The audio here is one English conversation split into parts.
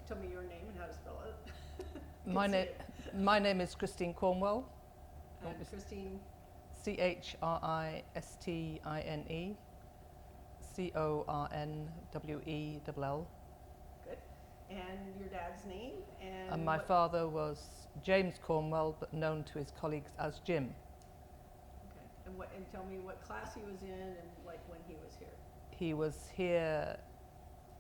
tell me your name and how to spell it. My name is Christine Cornwell. Christine. Christine Cornwell. Good. And your dad's name? And my father was James Cornwell, but known to his colleagues as Jim. Okay. And tell me what class he was in and like when he was here. He was here.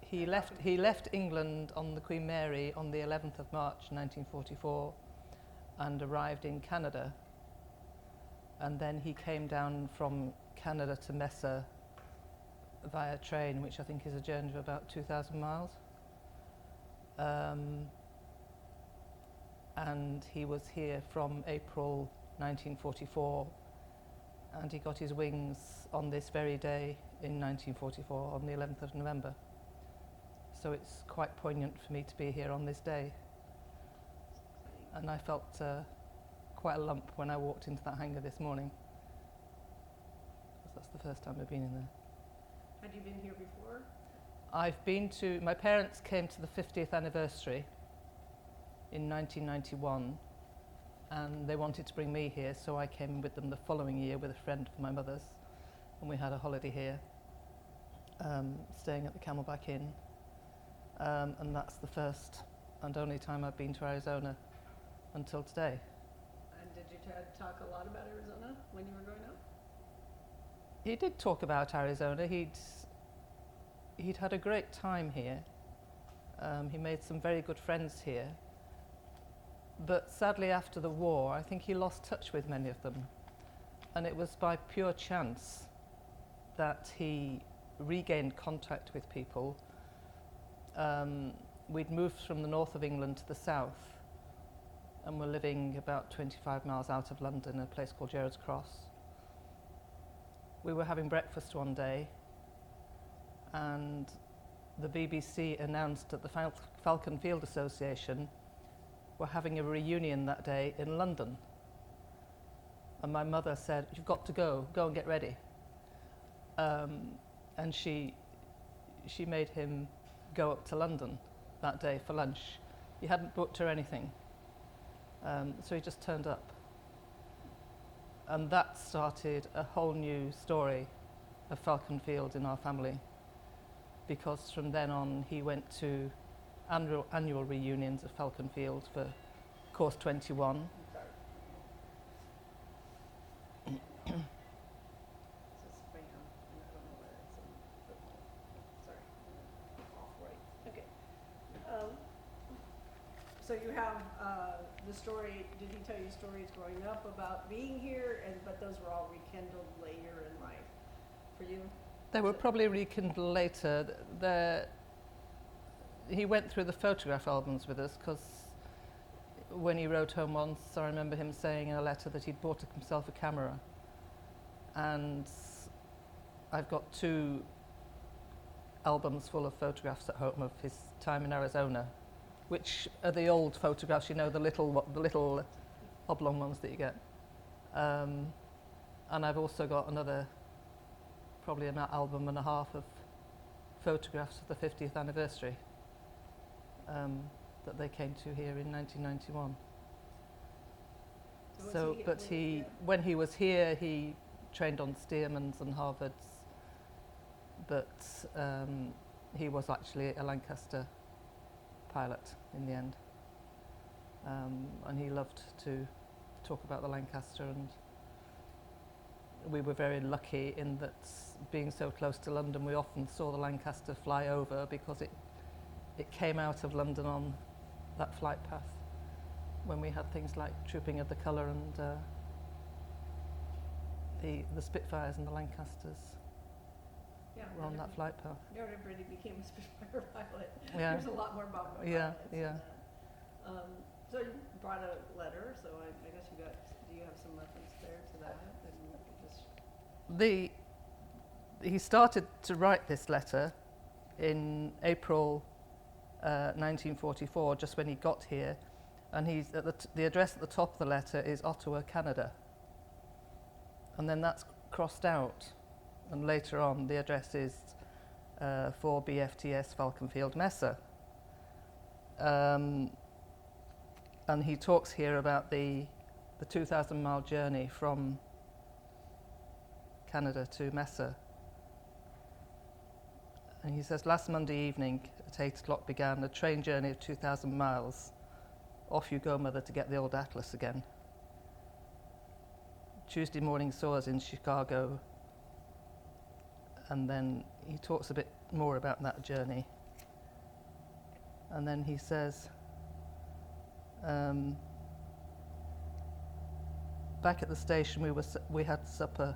He left England on the Queen Mary on the 11th of March 1944 and arrived in Canada. And then he came down from Canada to Mesa via train, which I think is a journey of about 2,000 miles. And he was here from April 1944, and he got his wings on this very day in 1944, on the 11th of November. So it's quite poignant for me to be here on this day. And I felt quite a lump when I walked into that hangar this morning, because that's the first time I've been in there. Had you been here before? My parents came to the 50th anniversary in 1991, and they wanted to bring me here, so I came with them the following year with a friend of my mother's, and we had a holiday here, staying at the Camelback Inn, and that's the first and only time I've been to Arizona until today. And did your dad talk a lot about Arizona when you were growing up? He did talk about Arizona. He'd had a great time here. He made some very good friends here. But sadly, after the war, I think he lost touch with many of them. And it was by pure chance that he regained contact with people. We'd moved from the north of England to the south, and were living about 25 miles out of London, a place called Gerrards Cross. We were having breakfast one day, and the BBC announced that the Falcon Field Association were having a reunion that day in London. And my mother said, "You've got to go and get ready." And she made him go up to London that day for lunch. He hadn't booked or anything. So he just turned up. And that started a whole new story of Falcon Field in our family, because from then on he went to annual reunions of Falcon Field for Course 21. So you have the story, did he tell you stories growing up about being here, but those were all rekindled later in life for you? They were probably rekindled later. He went through the photograph albums with us, because when he wrote home once, I remember him saying in a letter that he'd bought himself a camera. And I've got 2 albums full of photographs at home of his time in Arizona, which are the old photographs, you know, the little oblong ones that you get. And I've also got another, probably an album and a half of photographs of the 50th anniversary that they came to here in 1991. When he was here, he trained on Stearman's and Harvard's, but he was actually a Lancaster pilot in the end, and he loved to talk about the Lancaster, and we were very lucky in that, being so close to London, we often saw the Lancaster fly over, because it came out of London on that flight path when we had things like Trooping of the Colour and the Spitfires and the Lancasters were on that flight path. Not everybody became a Spitfire pilot. Yeah. There's a lot more bomber pilots. Yeah. So you brought a letter, so I guess do you have some reference there to that? He started to write this letter in April 1944, just when he got here, and he's at the address at the top of the letter is Ottawa, Canada, and then that's crossed out, and later on the address is 4 BFTS Falcon Field, Mesa. And he talks here about the 2,000-mile journey from Canada to Mesa. And he says, last Monday evening at 8 o'clock began a train journey of 2,000 miles. Off you go, mother, to get the old Atlas again. Tuesday morning saw us in Chicago. And then he talks a bit more about that journey. And then he says, back at the station we had supper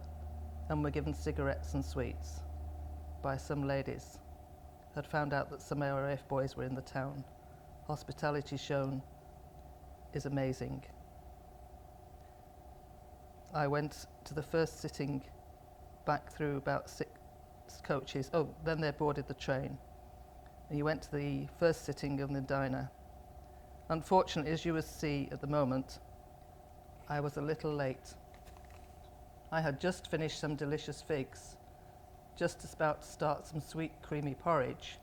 and were given cigarettes and sweets by some ladies. Had found out that some RAF boys were in the town. Hospitality shown is amazing. I went to the first sitting back through about 6 coaches. Oh, then they boarded the train. And you went to the first sitting of the diner. Unfortunately, as you will see at the moment, I was a little late. I had just finished some delicious figs, just about to start some sweet creamy porridge,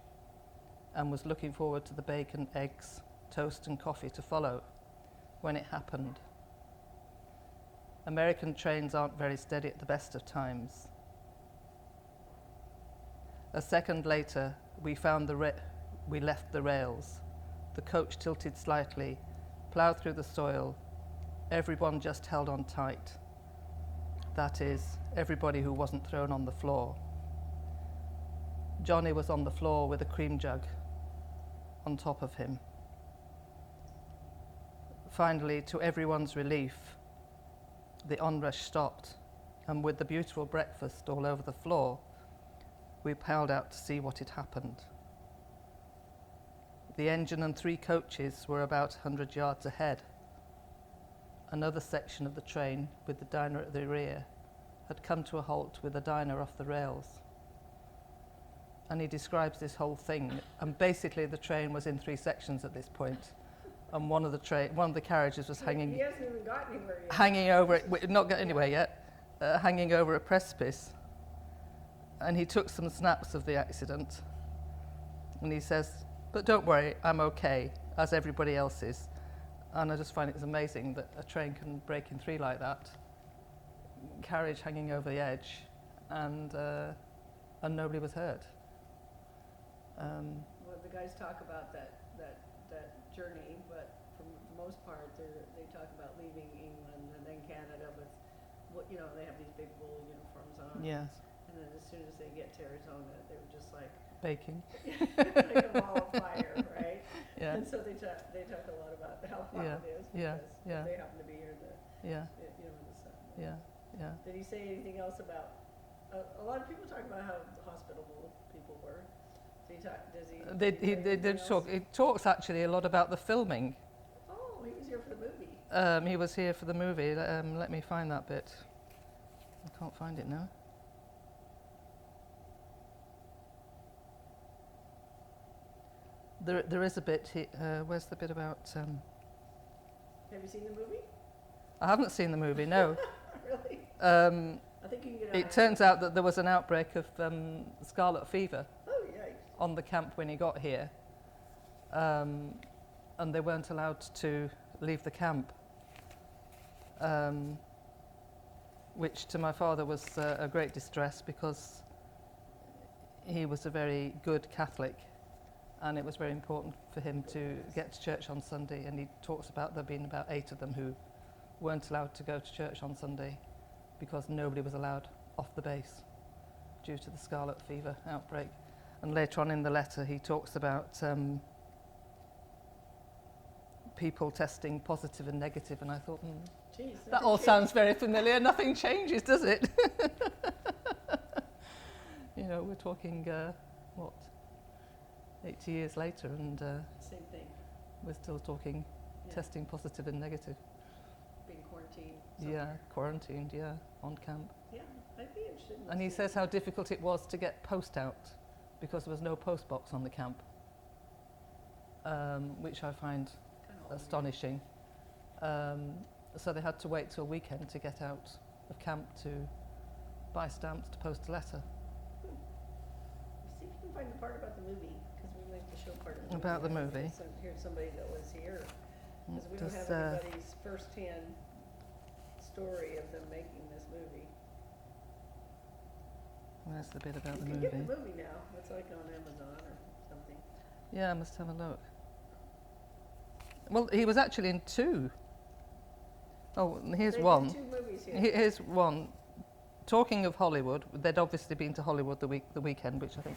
and was looking forward to the bacon, eggs, toast and coffee to follow when it happened. American trains aren't very steady at the best of times. A second later, we left the rails. The coach tilted slightly, ploughed through the soil. Everyone just held on tight. That is, everybody who wasn't thrown on the floor. Johnny was on the floor with a cream jug on top of him. Finally, to everyone's relief, the onrush stopped, and with the beautiful breakfast all over the floor, we piled out to see what had happened. The engine and 3 coaches were about 100 yards ahead. Another section of the train, with the diner at the rear, had come to a halt with the diner off the rails. And he describes this whole thing. And basically, the train was in 3 sections at this point. And one of the carriages was hanging. He hasn't even got anywhere yet. Hanging over it, not got anywhere yet. Hanging over a precipice. And he took some snaps of the accident. And he says, "But don't worry, I'm okay, as everybody else is." And I just find it's amazing that a train can break in 3 like that, carriage hanging over the edge, and nobody was hurt. Well, the guys talk about that journey, but for the most part, they talk about leaving England and then Canada with, they have these big wool uniforms on. Yes, And then as soon as they get to Arizona, they were just like baking. like a ball of fire, right? Yeah, And so they talk a lot about how hot Yeah, it is yeah, because yeah. they happen to be here in the yeah, in the sun. yeah, yeah. Did he say anything else about? A lot of people talk about how hospitable people were. Does he? He did talk. He talks actually a lot about the filming. Oh, he was here for the movie. He was here for the movie. Let me find that bit. I can't find it now. There is a bit. Where's the bit about? Have you seen the movie? I haven't seen the movie. No. Really? I think you can get. It turns out that there was an outbreak of scarlet fever Oh, yikes. on the camp when he got here, and they weren't allowed to leave the camp, which to my father was a great distress because he was a very good Catholic, and it was very important for him to get to church on Sunday. And he talks about there being about 8 of them who weren't allowed to go to church on Sunday because nobody was allowed off the base due to the scarlet fever outbreak. And later on in the letter, he talks about people testing positive and negative, and I thought, Jeez, that all sounds very familiar. Nothing changes, does it? We're talking, 80 years later, and same thing. we're still talking Yeah. testing positive and negative. Being quarantined. Yeah, somewhere. quarantined, yeah, on camp. Yeah, I'd be interested in And he this. says how difficult it was to get post out because there was no post box on the camp, which I find Kinda odd. astonishing. So they had to wait till weekend to get out of camp to buy stamps to post a letter. See if you can find the part about the movie, because we like to show part of the About the I movie. just here's somebody that was here. Because we don't Does, have anybody's first-hand story of them making this movie. Where's the bit about You the can movie? get the movie now. It's like on Amazon or something. Yeah, I must have a look. Well, he was actually in 2. Oh, here's They one. did 2 movies here. Here's one. Talking of Hollywood, they'd obviously been to Hollywood the weekend, which I think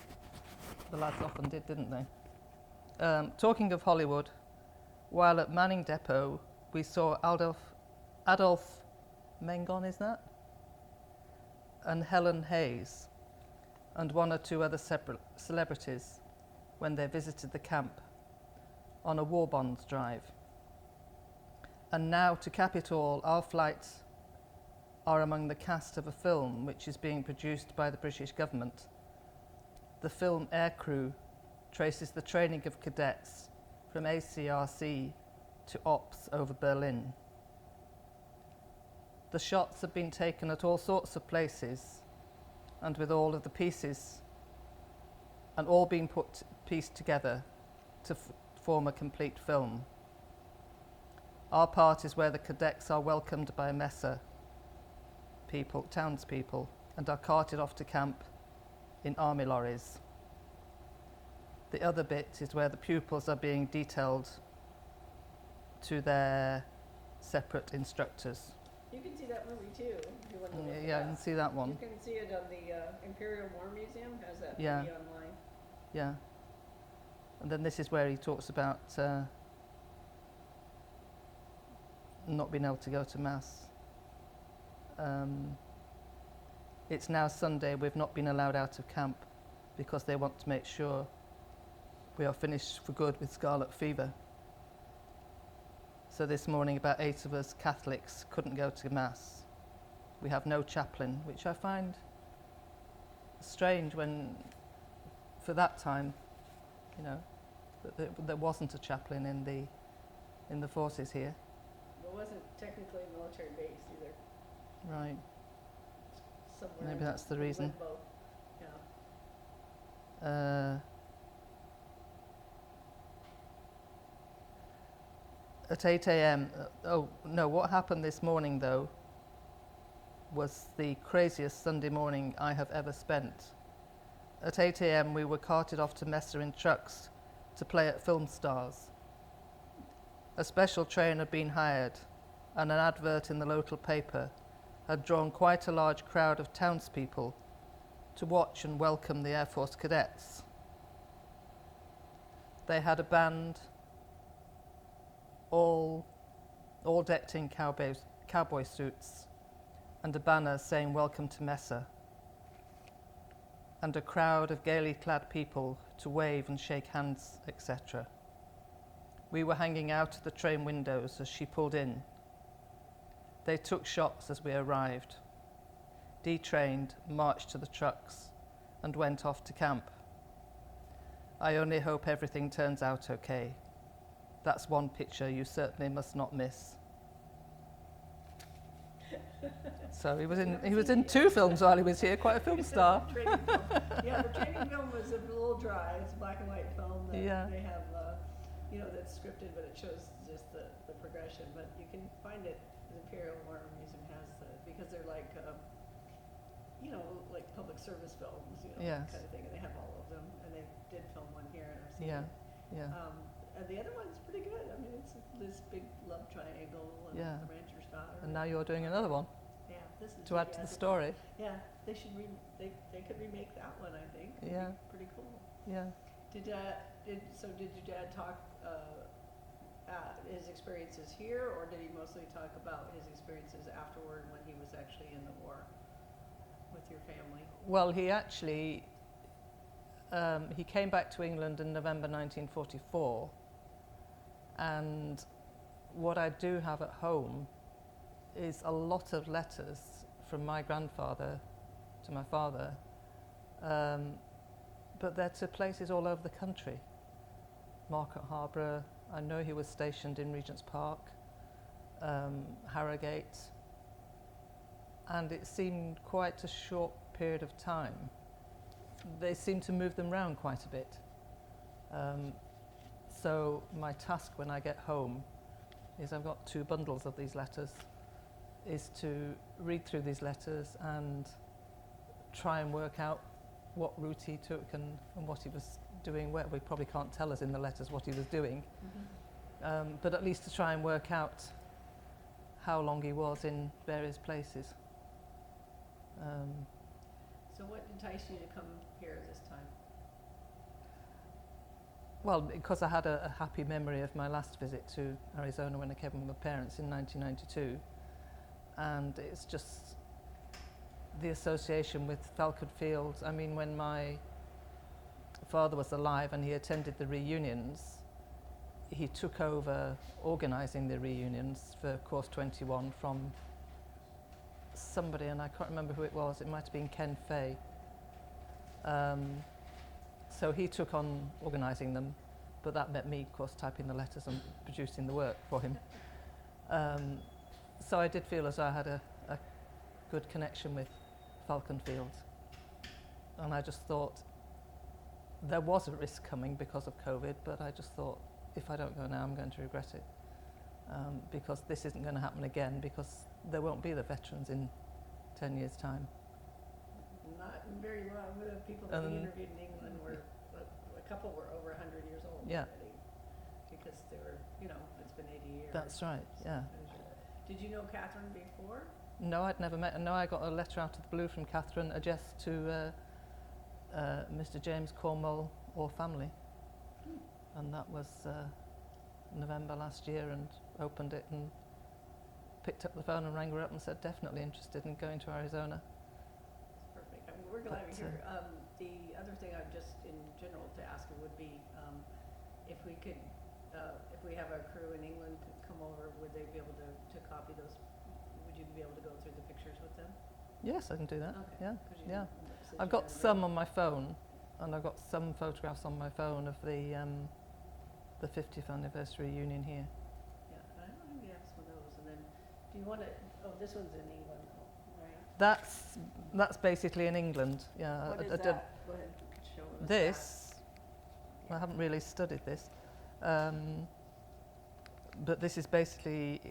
the lads often did, didn't they? Talking of Hollywood, while at Manning Depot, we saw Adolf Mengon, is that? And Helen Hayes, and 1 or 2 other celebrities when they visited the camp on a war bonds drive. And now, to cap it all, our flights are among the cast of a film which is being produced by the British government. The film Aircrew traces the training of cadets from ACRC to ops over Berlin. The shots have been taken at all sorts of places and with all of the pieces and all being pieced together to form a complete film. Our part is where the cadets are welcomed by Messe people, townspeople, and are carted off to camp in army lorries. The other bit is where the pupils are being detailed to their separate instructors. You can see that movie too, if you want to look it Yeah, I up. can see that one. You can see it on the Imperial War Museum, has that Yeah. movie online. Yeah. And then this is where he talks about not being able to go to Mass. It's now Sunday, we've not been allowed out of camp because they want to make sure we are finished for good with scarlet fever. So this morning about 8 of us Catholics couldn't go to Mass. We have no chaplain, which I find strange when, for that time, you know, that there wasn't a chaplain in the forces here. It wasn't technically a military base either. Right. Somewhere Maybe in that's the reason. limbo. Yeah. At 8 a.m. Oh no! What happened this morning though was the craziest Sunday morning I have ever spent. At 8 a.m. we were carted off to Messe in trucks to play at Film Stars. A special train had been hired, and an advert in the local paper had drawn quite a large crowd of townspeople to watch and welcome the Air Force cadets. They had a band, all decked in cowboy suits, and a banner saying "Welcome to Messe," and a crowd of gaily clad people to wave and shake hands, etc. We were hanging out of the train windows as she pulled in. They took shots as we arrived, detrained, marched to the trucks, and went off to camp. I only hope everything turns out okay. That's one picture you certainly must not miss. So he was in 2 films while he was here, quite a film star. Training film. Yeah, the training film was a little dry. It's a black and white film that Yeah. they have, that's scripted, but it shows just the progression. But you can find it. The Imperial War Museum has because they're like, like public service films, Yes. kind of thing. And they have all of them. And they did film one here, and I've seen Yeah, it. yeah. And the other one's pretty good. I mean, it's this big love triangle and Yeah. the rancher's daughter. And now you're doing another one Yeah, this is to add to the story. Yeah, they should they could remake that one. I think. It'd Yeah. be pretty cool. Yeah. Did your dad talk his experiences here, or did he mostly talk about his experiences afterward when he was actually in the war with your family? Well, he actually he came back to England in November 1944, and what I do have at home is a lot of letters from my grandfather to my father, but they're to places all over the country. Market Harborough, I know he was stationed in Regent's Park, Harrogate, and it seemed quite a short period of time. They seemed to move them around quite a bit. So my task when I get home is, I've got 2 bundles of these letters, is to read through these letters and try and work out what route he took and what he was doing where. We probably can't tell us in the letters what he was doing, but at least to try and work out how long he was in various places. So what enticed you to come here this time? Well, because I had a happy memory of my last visit to Arizona when I came with my parents in 1992, and it's just the association with Falcon Field. I mean, when my father was alive and he attended the reunions, he took over organising the reunions for Course 21 from somebody, and I can't remember who it was. It might have been Ken Fay. So he took on organising them, but that meant me, of course, typing the letters and producing the work for him. So I did feel as though I had a good connection with Falcon Field. And I just thought there was a risk coming because of COVID, but I just thought, if I don't go now, I'm going to regret it. Because this isn't going to happen again, because there won't be the veterans in 10 years' time. Not very long. The people that we interviewed in England were, a couple were over 100 years old already. Because they were, it's been 80 years. That's right, yeah. Did you know Catherine before? No, I'd never met her. No, I got a letter out of the blue from Catherine addressed to Mr. James Cornwell or family. And that was November last year, and opened it and picked up the phone and rang her up and said, definitely interested in going to Arizona. That's perfect. I mean, we're glad to hear. The other thing I'd just in general to ask you would be if we could, if we have our crew in England come over, would they be able to copy those? Would you be able to go through the pictures with them? Yes, I can do that. Okay. Yeah. I've got some on my phone, and I've got some photographs on my phone of the 50th anniversary reunion here. Yeah, I don't think we have some of those. And then, do you want to? Oh, this one's in England, right? That's basically in England. Yeah. What is that? Go ahead, show us This, I haven't really studied this, but this is basically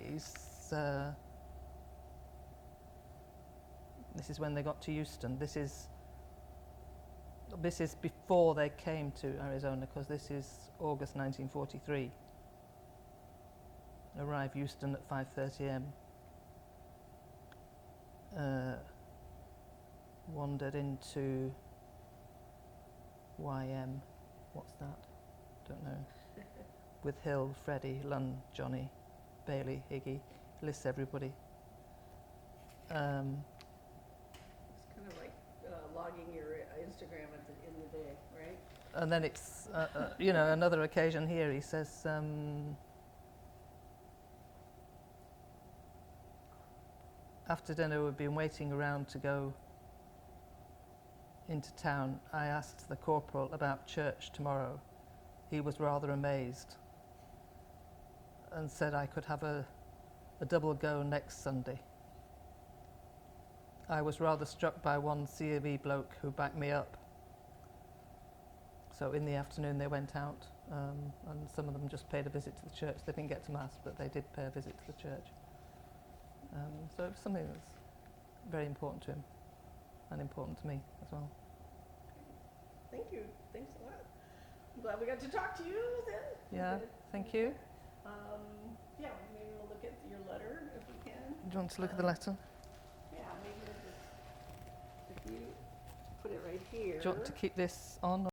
this is when they got to Houston. This is before they came to Arizona, because this is August 1943. Arrived Houston at 5:30 a.m. Wandered into YM. What's that? Don't know. With Hill, Freddie, Lunn, Johnny, Bailey, Higgy. Lists everybody. It's kind of like logging your Instagram in the day, right? And then it's, another occasion here. He says, after dinner, we've been waiting around to go into town. I asked the corporal about church tomorrow. He was rather amazed and said I could have a double go next Sunday. I was rather struck by one COE bloke who backed me up. So in the afternoon they went out, and some of them just paid a visit to the church. They didn't get to Mass, but they did pay a visit to the church. So it was something that's very important to him, and important to me as well. Thank you. Thanks a lot. I'm glad we got to talk to you then. Yeah, thank you. Yeah, maybe we'll look at your letter if we can. Do you want to look at the letter? Yeah, maybe we'll just, if you put it right here. Do you want to keep this on?